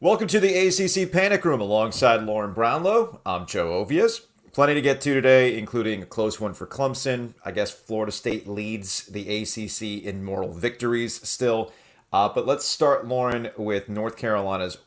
Welcome to the ACC Panic Room alongside Lauren Brownlow. I'm Joe Ovies. Plenty to get to today, including a close one for Clemson. I guess Florida State leads the ACC in moral victories still. But let's start, Lauren, with North Carolina's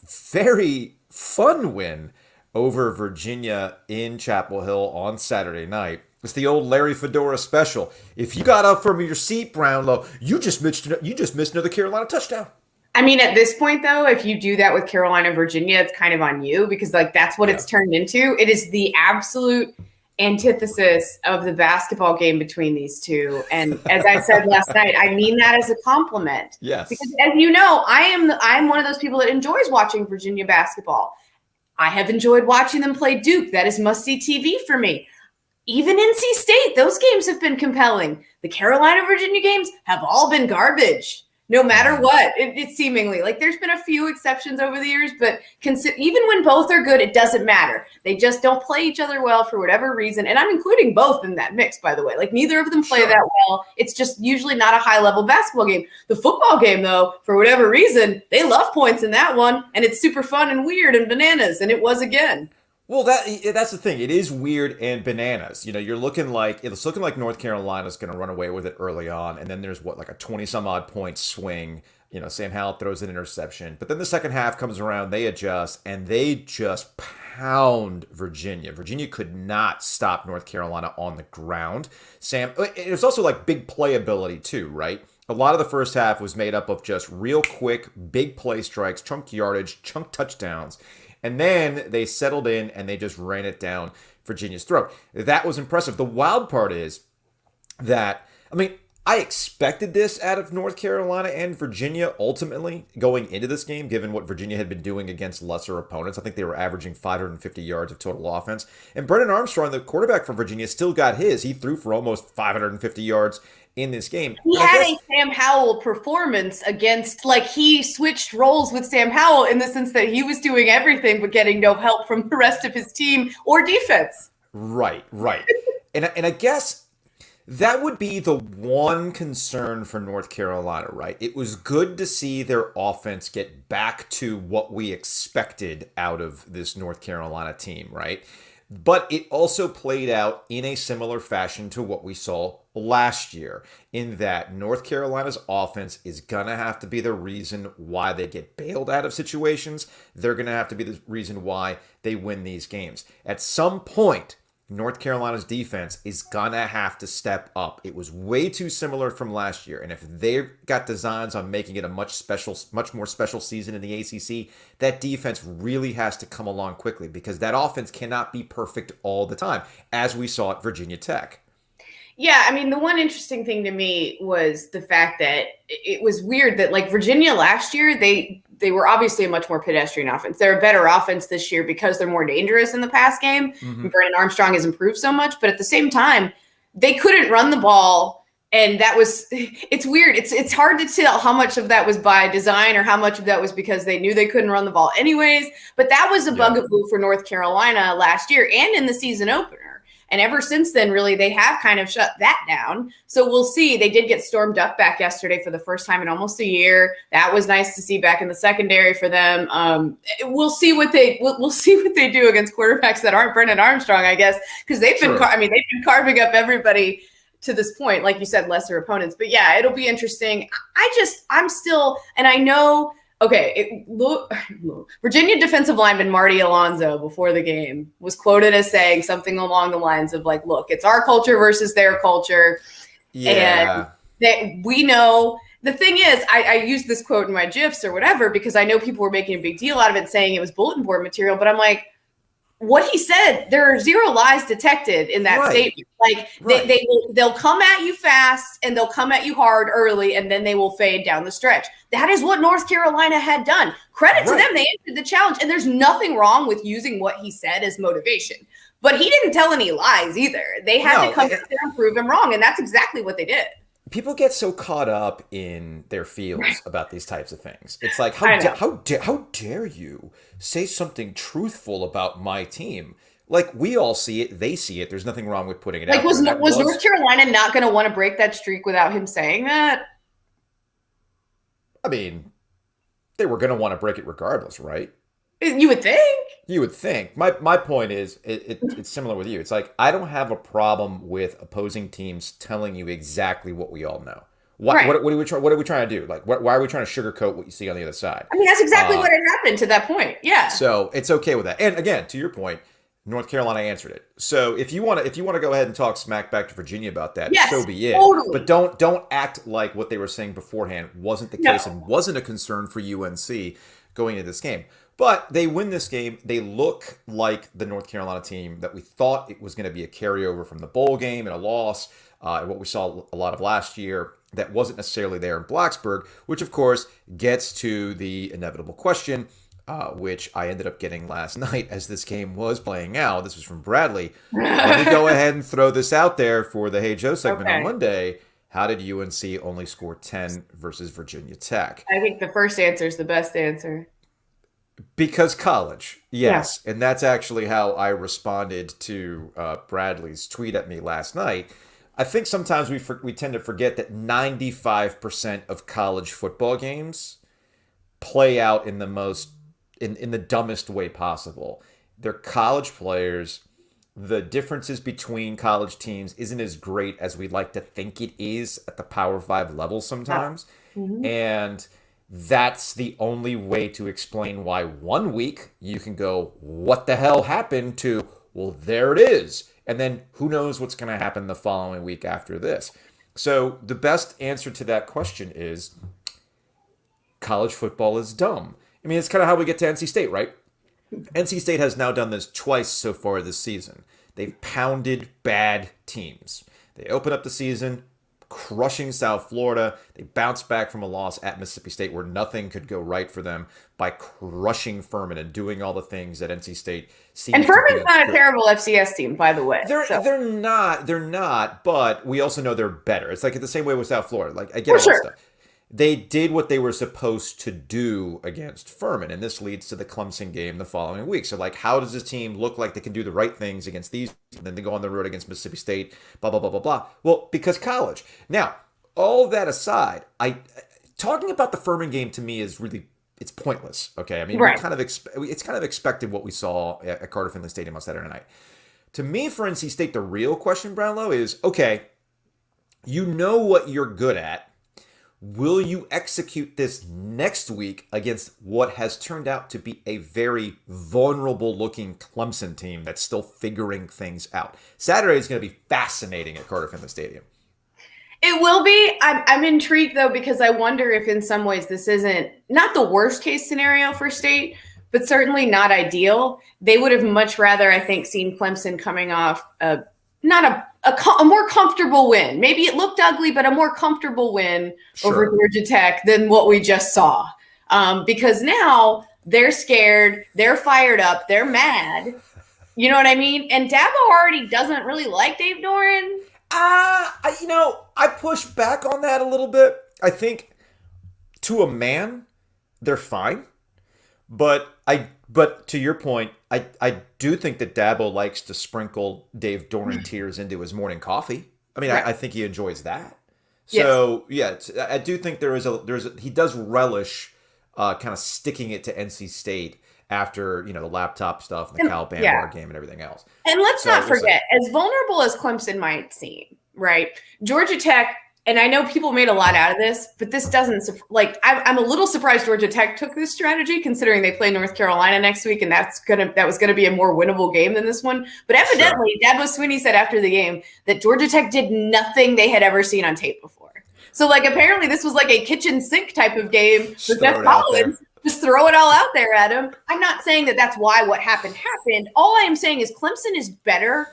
very fun win over Virginia in Chapel Hill on Saturday night. It's the old Larry Fedora special. If you got up from your seat, Brownlow, you just missed another Carolina touchdown. I mean, at this point, though, if you do that with Carolina, Virginia, it's kind of on you because, that's what it's turned into. It is the absolute antithesis of the basketball game between these two. And as I said last night, I mean that as a compliment. Yes. Because, as you know, I'm one of those people that enjoys watching Virginia basketball. I have enjoyed watching them play Duke. That is must-see TV for me. Even NC State, those games have been compelling. The Carolina-Virginia games have all been garbage. No matter what, it's seemingly there's been a few exceptions over the years, but even when both are good, it doesn't matter. They just don't play each other well for whatever reason. And I'm including both in that mix, by the way. Neither of them play that well. It's just usually not a high-level basketball game. The football game, though, for whatever reason, they love points in that one, and it's super fun and weird and bananas, and it was again. Well, that's the thing. It is weird and bananas. It's looking like North Carolina's going to run away with it early on, and then there's a 20-some odd point swing. Sam Howell throws an interception, but then the second half comes around, they adjust, and they just pound Virginia. Virginia could not stop North Carolina on the ground. It was also big playability too, right? A lot of the first half was made up of just real quick, big play strikes, chunk yardage, chunk touchdowns. And then they settled in and they just ran it down Virginia's throat. That was impressive. The wild part is that, I expected this out of North Carolina and Virginia ultimately going into this game, given what Virginia had been doing against lesser opponents. I think they were averaging 550 yards of total offense. And Brennan Armstrong, the quarterback for Virginia, still got his. He threw for almost 550 yards in this game. He had a Sam Howell performance against, he switched roles with Sam Howell in the sense that he was doing everything but getting no help from the rest of his team or defense. Right. and I guess that would be the one concern for North Carolina, right? It was good to see their offense get back to what we expected out of this North Carolina team, right? But it also played out in a similar fashion to what we saw last year, in that North Carolina's offense is going to have to be the reason why they get bailed out of situations. They're going to have to be the reason why they win these games. At some point, North Carolina's defense is going to have to step up. It was way too similar from last year. And if they've got designs on making it a much more special season in the ACC, that defense really has to come along quickly because that offense cannot be perfect all the time, as we saw at Virginia Tech. Yeah, the one interesting thing to me was the fact that it was weird that Virginia last year, they were obviously a much more pedestrian offense. They're a better offense this year because they're more dangerous in the pass game. Mm-hmm. Brennan Armstrong has improved so much, but at the same time, they couldn't run the ball. And it's weird. It's hard to tell how much of that was by design or how much of that was because they knew they couldn't run the ball anyways. But that was a bugaboo for North Carolina last year and in the season opener. And ever since then, really, they have kind of shut that down. So we'll see. They did get Storm Duck back yesterday for the first time in almost a year. That was nice to see back in the secondary for them. We'll see what we'll see what they do against quarterbacks that aren't Brennan Armstrong, I guess, because they've been they've been carving up everybody to this point, like you said, lesser opponents. But yeah, it'll be interesting. I'm still, and I know. Okay, Virginia defensive lineman Marty Alonso before the game was quoted as saying something along the lines of look, it's our culture versus their culture. Yeah. And we know the thing is, I use this quote in my GIFs or whatever because I know people were making a big deal out of it saying it was bulletin board material, but I'm like, what he said, there are zero lies detected in that statement. They'll come at you fast and they'll come at you hard early and then they will fade down the stretch. That is what North Carolina had done. Credit to them. They answered the challenge. And there's nothing wrong with using what he said as motivation. But he didn't tell any lies either. They had to come there and prove him wrong. And that's exactly what they did. People get so caught up in their feels about these types of things. It's like, how dare you say something truthful about my team? We all see it, they see it. There's nothing wrong with putting it out. Was North Carolina not going to want to break that streak without him saying that? they were going to want to break it regardless, right? You would think. You would think. My point is, it's similar with you. It's like, I don't have a problem with opposing teams telling you exactly what we all know. Right. What are we trying to do? Like, why are we trying to sugarcoat what you see on the other side? I mean, that's exactly what had happened to that point. Yeah. So it's okay with that. And again, to your point, North Carolina answered it. So if you want to go ahead and talk smack back to Virginia about that, Yes, so be it. totally. But don't act like what they were saying beforehand wasn't the case and wasn't a concern for UNC going into this game. But they win this game. They look like the North Carolina team that we thought it was going to be a carryover from the bowl game and a loss, and what we saw a lot of last year that wasn't necessarily there in Blacksburg, which of course gets to the inevitable question, which I ended up getting last night as this game was playing out. This was from Bradley. Let me go ahead and throw this out there for the Hey Joe segment on Monday. How did UNC only score 10 versus Virginia Tech? I think the first answer is the best answer. Because college, yes. Yeah. And that's actually how I responded to Bradley's tweet at me last night. I think sometimes we tend to forget that 95% of college football games play out in the dumbest way possible. They're college players. The differences between college teams isn't as great as we'd like to think it is at the Power 5 level sometimes. Mm-hmm. And that's the only way to explain why 1 week you can go, what the hell happened, to, well, there it is. And then who knows what's going to happen the following week after this. So the best answer to that question is college football is dumb. I mean, it's kind of how we get to NC State, right? NC State has now done this twice so far this season. They've pounded bad teams. They open up the season crushing South Florida. They bounced back from a loss at Mississippi State where nothing could go right for them by crushing Furman and doing all the things that NC State seems and Furman's not a terrible FCS team, by the way. They're not, but we also know they're better. It's like the same way with South Florida. Like, I get all that stuff. They did what they were supposed to do against Furman, and this leads to the Clemson game the following week. So, like, how does this team look like they can do the right things against these, and then they go on the road against Mississippi State, blah, blah, blah, blah, blah? Well, because college. Now, all that aside, talking about the Furman game to me is really, it's pointless, okay? I mean, it's kind of expected what we saw at Carter Finley Stadium on Saturday night. To me, for NC State, the real question, Brownlow, is, okay, you know what you're good at. Will you execute this next week against what has turned out to be a very vulnerable-looking Clemson team that's still figuring things out? Saturday is going to be fascinating at Carter Finley Stadium. It will be. I'm intrigued, though, because I wonder if in some ways this isn't not the worst-case scenario for State, but certainly not ideal. They would have much rather, I think, seen Clemson coming off not a more comfortable win. Maybe it looked ugly, but a more comfortable win over Georgia Tech than what we just saw. Because now they're scared, they're fired up, they're mad. You know what I mean? And Dabo already doesn't really like Dave Doeren. I push back on that a little bit. I think to a man, they're fine. But to your point, I do think that Dabo likes to sprinkle Dave Doeren tears into his morning coffee. I mean, I think he enjoys that. So I do think he does relish kind of sticking it to NC State after the laptop stuff and the Cal Bambar game and everything else. And let's not forget, as vulnerable as Clemson might seem, right? Georgia Tech. And I know people made a lot out of this, but this doesn't I'm a little surprised Georgia Tech took this strategy considering they play North Carolina next week. And that was going to be a more winnable game than this one. But evidently Dabo Swinney said after the game that Georgia Tech did nothing they had ever seen on tape before. So apparently this was like a kitchen sink type of game with Jeff Collins. Just throw it all out there at him. I'm not saying that that's why what happened. All I am saying is Clemson is better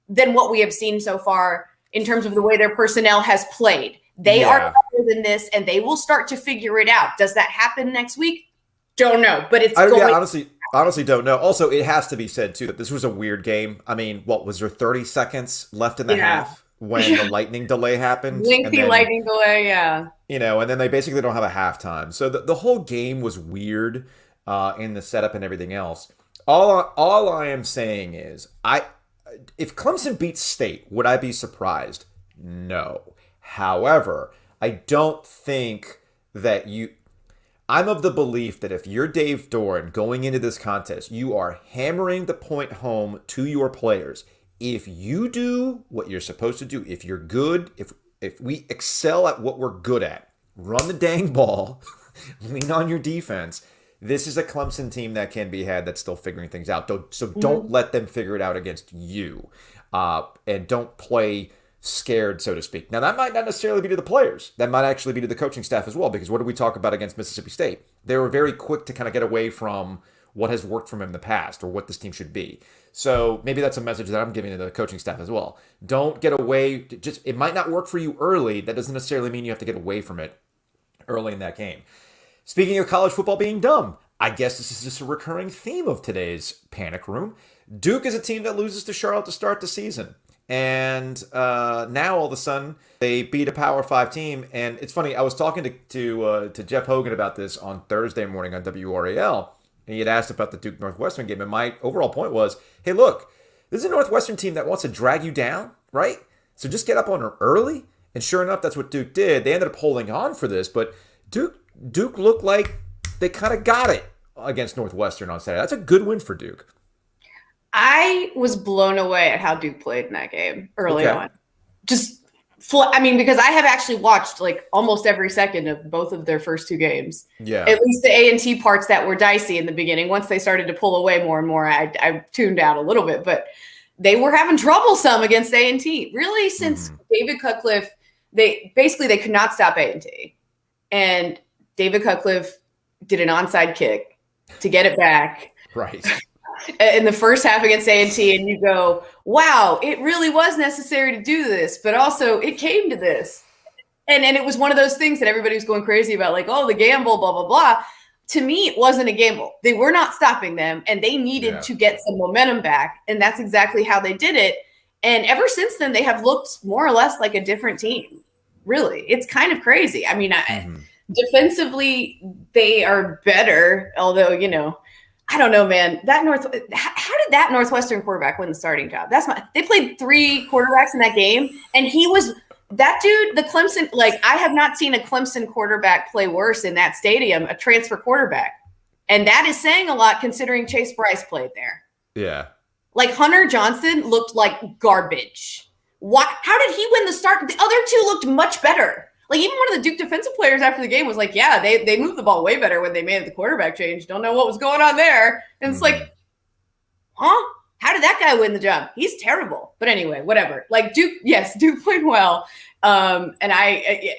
than what we have seen so far in terms of the way their personnel has played. They are better than this, and they will start to figure it out. Does that happen next week? Don't know, but it's honestly don't know. Also, it has to be said, too, that this was a weird game. I mean, what, was there 30 seconds left in the half when the lightning delay happened? Lightning delay, yeah. And then they basically don't have a halftime. So the whole game was weird in the setup and everything else. All I am saying is, if Clemson beats State, would I be surprised? No. However, I don't think that I'm of the belief that if you're Dave Doran going into this contest, you are hammering the point home to your players. If you do what you're supposed to do, if you're good, if we excel at what we're good at, run the dang ball, lean on your defense. This is a Clemson team that can be had that's still figuring things out. So don't let them figure it out against you. And don't play scared, so to speak. Now, that might not necessarily be to the players. That might actually be to the coaching staff as well, because what did we talk about against Mississippi State? They were very quick to kind of get away from what has worked for them in the past or what this team should be. So maybe that's a message that I'm giving to the coaching staff as well. Don't get away. It might not work for you early. That doesn't necessarily mean you have to get away from it early in that game. Speaking of college football being dumb, I guess this is just a recurring theme of today's Panic Room. Duke is a team that loses to Charlotte to start the season. And now all of a sudden they beat a Power 5 team. And it's funny, I was talking to Jeff Hogan about this on Thursday morning on WRAL. And he had asked about the Duke Northwestern game. And my overall point was, hey, look, this is a Northwestern team that wants to drag you down, right? So just get up on her early. And sure enough, that's what Duke did. They ended up holding on for this. But Duke looked like they kind of got it against Northwestern on Saturday. That's a good win for Duke. I was blown away at how Duke played in that game early on. Because I have actually watched like almost every second of both of their first two games. Yeah. At least the A&T parts that were dicey in the beginning. Once they started to pull away more and more, I tuned out a little bit. But they were having trouble some against A&T. Really, since David Cutcliffe, they could not stop A&T. And David Cutcliffe did an onside kick to get it back. Right. In the first half against A&T, and you go, wow, it really was necessary to do this, but also it came to this. And it was one of those things that everybody was going crazy about, like, oh, the gamble, blah, blah, blah. To me, it wasn't a gamble. They were not stopping them, and they needed to get some momentum back, and that's exactly how they did it. And ever since then, they have looked more or less like a different team. Really, it's kind of crazy. I mean, defensively, they are better, although, I don't know, man. How did that Northwestern quarterback win the starting job? They played 3 quarterbacks in that game, and he was that dude, the Clemson, like, I have not seen a Clemson quarterback play worse in that stadium, a transfer quarterback. And that is saying a lot considering Chase Bryce played there. Yeah. Like, Hunter Johnson looked like garbage. How did he win the start? The other two looked much better. Like, even one of the Duke defensive players after the game was like, yeah, they moved the ball way better when they made the quarterback change. Don't know what was going on there. And it's like, huh? How did that guy win the job? He's terrible. But anyway, whatever. Like, Duke played well. And I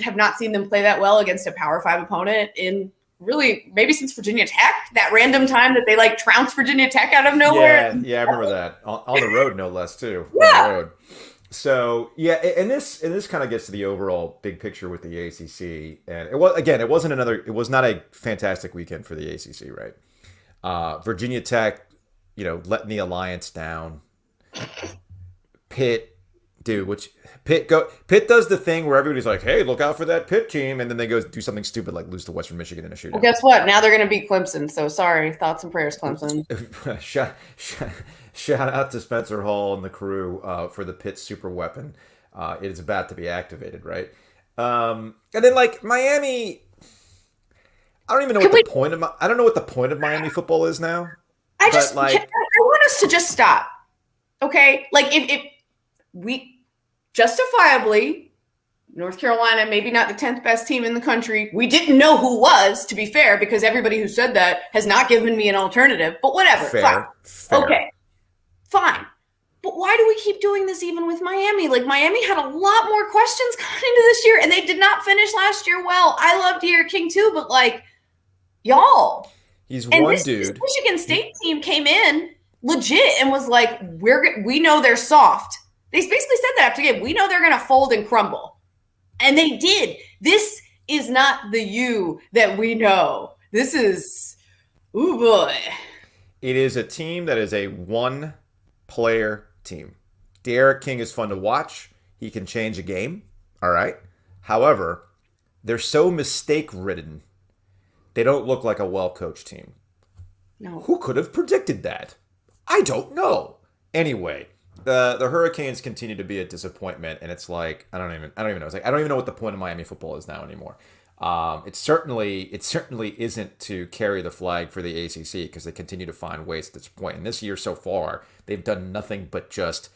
have not seen them play that well against a Power 5 opponent in really maybe since Virginia Tech, that random time that they like trounced Virginia Tech out of nowhere. Yeah, I remember that. On the road, no less, too. Yeah. On the road. So yeah, and this kind of gets to the overall big picture with the ACC, and it was not a fantastic weekend for the ACC, right? Virginia Tech, letting the Alliance down. Pitt does the thing where everybody's like, hey, look out for that Pitt team, and then they go do something stupid like lose to Western Michigan in a shootout. Well, guess what? Now they're going to beat Clemson. So sorry, thoughts and prayers, Clemson. Shout out to Spencer Hall and the crew for the Pitt super weapon. It is about to be activated, right? And then like Miami, I don't even know I don't know what the point of Miami football is now. I want us to just stop. Okay? Like if we justifiably, North Carolina, maybe not the 10th best team in the country. We didn't know who was, to be fair, because everybody who said that has not given me an alternative. But whatever. Fair. Okay. Fine. But why do we keep doing this even with Miami? Like, Miami had a lot more questions coming into this year, and they did not finish last year well. I loved Derek King too, but like, y'all. He's one dude. This Michigan State team came in legit and was like, we know they're soft. They basically said that after the game. We know they're going to fold and crumble. And they did. This is not the you that we know. This is, ooh boy. It is a team that is a one-player team. Derek King is fun to watch. He can change a game. All right. However, they're so mistake-ridden. They don't look like a well-coached team. No. Who could have predicted that? I don't know. Anyway. The Hurricanes continue to be a disappointment, and it's like I don't even know. It's like I don't even know what the point of Miami football is now anymore. It certainly isn't to carry the flag for the ACC because they continue to find ways at this point. And this year so far, they've done nothing but just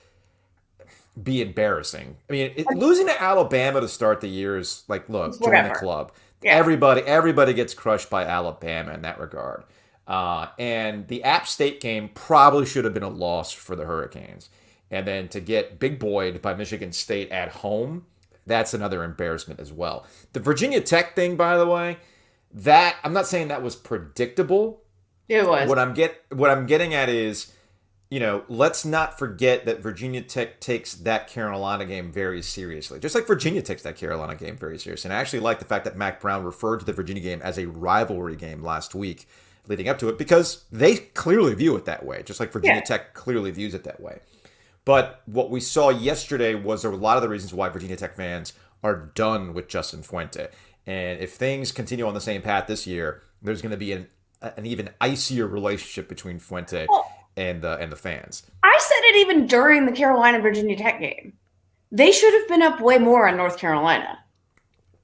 be embarrassing. I mean, losing to Alabama to start the year is like, look, join the club. Yeah. Everybody gets crushed by Alabama in that regard. And the App State game probably should have been a loss for the Hurricanes. And then to get big boyed by Michigan State at home, that's another embarrassment as well. The Virginia Tech thing, by the way, that I'm not saying that was predictable. It was. What I'm getting at is, let's not forget that Virginia Tech takes that Carolina game very seriously. Just like Virginia takes that Carolina game very seriously. And I actually like the fact that Mac Brown referred to the Virginia game as a rivalry game last week leading up to it because they clearly view it that way, just like Virginia Tech clearly views it that way. But what we saw yesterday was a lot of the reasons why Virginia Tech fans are done with Justin Fuente. And if things continue on the same path this year, there's going to be an even icier relationship between Fuente and the fans. I said it even during the Carolina-Virginia Tech game. They should have been up way more on North Carolina.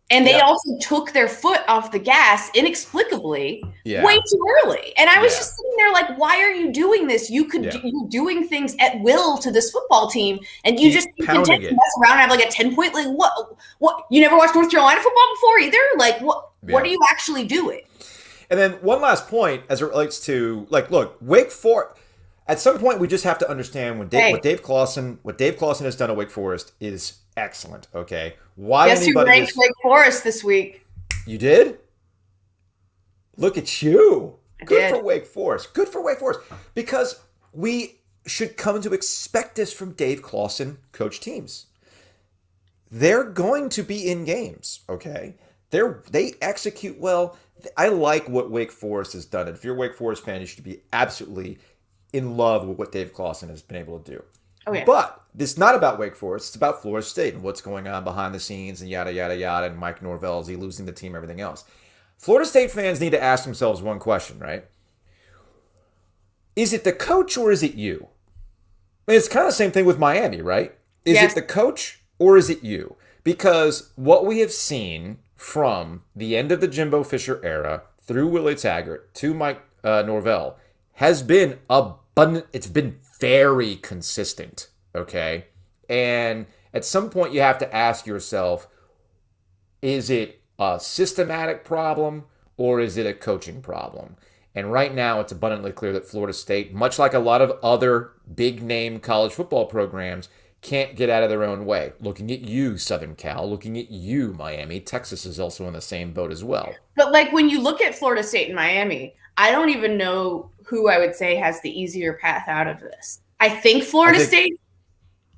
And they also took their foot off the gas inexplicably way too early. And I was just sitting there like, why are you doing this? You're doing things at will to this football team, and you just continue to mess around and have like a 10-point lead. What? You never watched North Carolina football before either? Like, what are you actually doing? And then one last point as it relates to, like, look, Wake Forest. At some point, we just have to understand what Dave Clawson has done at Wake Forest is excellent. Okay, why? Guess who ranked Wake Forest this week? You did? Look at you! Good for Wake Forest. Good for Wake Forest because we should come to expect this from Dave Clawson coach teams. They're going to be in games. Okay, they execute well. I like what Wake Forest has done. And if you're a Wake Forest fan, you should be absolutely in love with what Dave Clawson has been able to do. Oh, yeah. But this is not about Wake Forest. It's about Florida State and what's going on behind the scenes and yada, yada, yada, and Mike Norvell, is he losing the team, everything else. Florida State fans need to ask themselves one question, right? Is it the coach or is it you? I mean, it's kind of the same thing with Miami, right? Is it the coach or is it you? Because what we have seen from the end of the Jimbo Fisher era through Willie Taggart to Mike Norvell has been abundant. It's been very consistent, okay? And at some point you have to ask yourself, is it a systematic problem or is it a coaching problem? And right now it's abundantly clear that Florida State, much like a lot of other big-name college football programs, can't get out of their own way. Looking at you, Southern Cal. Looking at you, Miami. Texas is also in the same boat as well. But like when you look at Florida State and Miami, I don't even know who I would say has the easier path out of this. I think Florida State,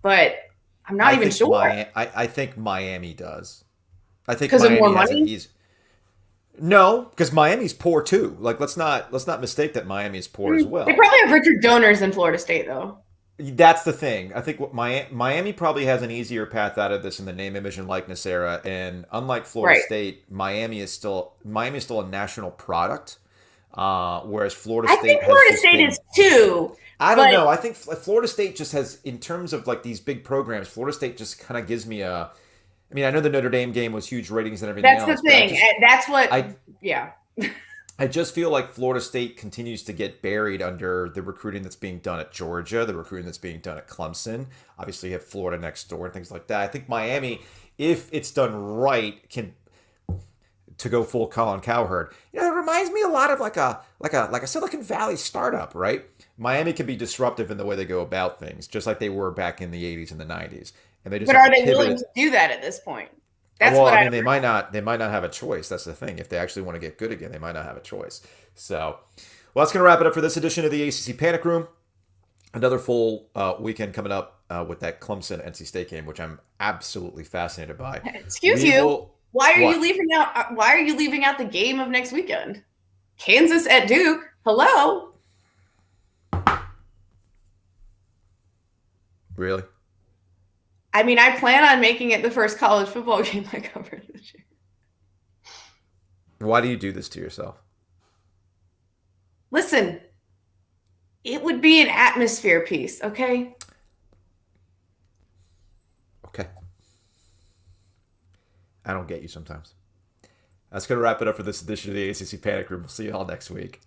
but I'm not even sure. I think Miami does. I think because of more money. No, because Miami's poor too. Like let's not mistake that Miami's poor as well. They probably have richer donors than Florida State, though. That's the thing. I think what Miami probably has an easier path out of this in the name, image, and likeness era. And unlike Florida State, Miami is still a national product. Whereas Florida State, I think Florida State is too. I don't know. I think Florida State just has, in terms of like these big programs, Florida State just kind of gives me a. I mean, I know the Notre Dame game was huge ratings and everything else. That's the thing. That's what. I just feel like Florida State continues to get buried under the recruiting that's being done at Georgia, the recruiting that's being done at Clemson. Obviously, you have Florida next door and things like that. I think Miami, if it's done right, can to go full Colin Cowherd. It reminds me a lot of like a Silicon Valley startup, right? Miami can be disruptive in the way they go about things, just like they were back in the 80s and the 90s. And they just. But are they willing to do that at this point? That's well, I mean, they might not have a choice. That's the thing. If they actually want to get good again, they might not have a choice. So, well, that's going to wrap it up for this edition of the ACC Panic Room. Another full weekend coming up with that Clemson NC State game, which I'm absolutely fascinated by. Excuse you. Why are you leaving out? Why are you leaving out the game of next weekend? Kansas at Duke. Hello. Really? I mean, I plan on making it the first college football game I covered this year. Why do you do this to yourself? Listen, it would be an atmosphere piece, okay? Okay. I don't get you sometimes. That's going to wrap it up for this edition of the ACC Panic Room. We'll see you all next week.